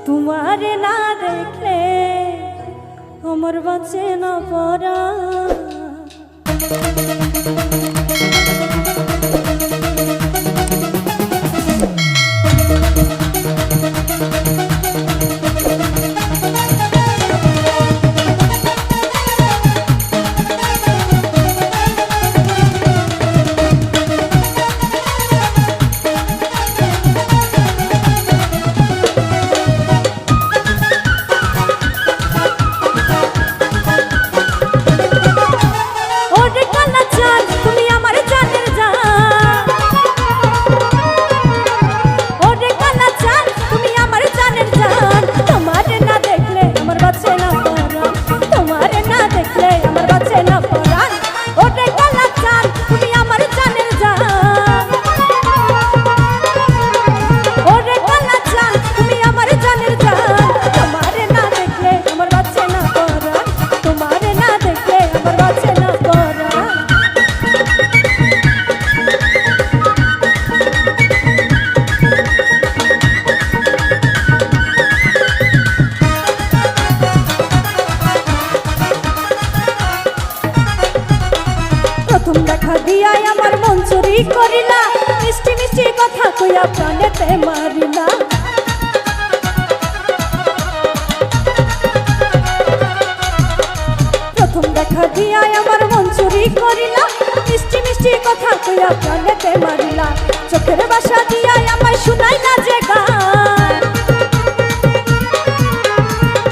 তোমারে না দেখলে আমার বাঁচে না পড়া। প্রথম দেখা দিয়াই আমার মন চুরি করিলা, মিষ্টি মিষ্টি কথা কইয়া প্রাণেতে মারিলা। প্রথম দেখা দিয়াই আমার মন চুরি করিলা, মিষ্টি মিষ্টি কথা কইয়া প্রাণেতে মারিলা। চোখের বাসা দিয়াই আমায় শুনাইলা যে গান,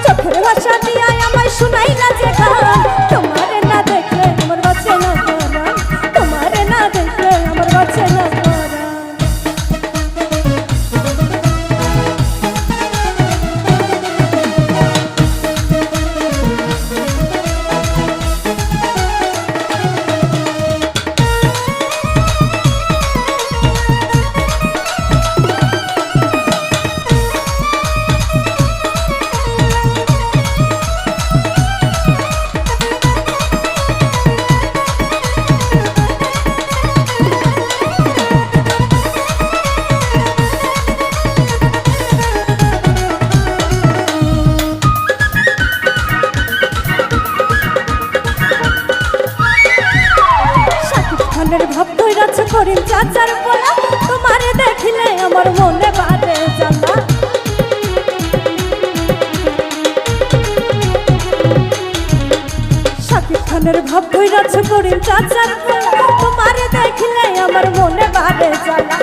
চোখের ভাষা দিয়াই আমায় শুনাইলা যে গান। তোমারে না দেখলে আমার বাঁচে না পরাণ, তোমারে না দেখলে আমার বাঁচে না পরাণ। ভাব ধইরাছে করিম চাচার পোলা, তোমারে দেখিলে আমার মনে বাড়ে জ্বালা। শাকিব খানের ভাব ধইরাছে করিম চাচার পোলা, তোমারে দেখিলে আমার মনে বাড়ে জ্বালা।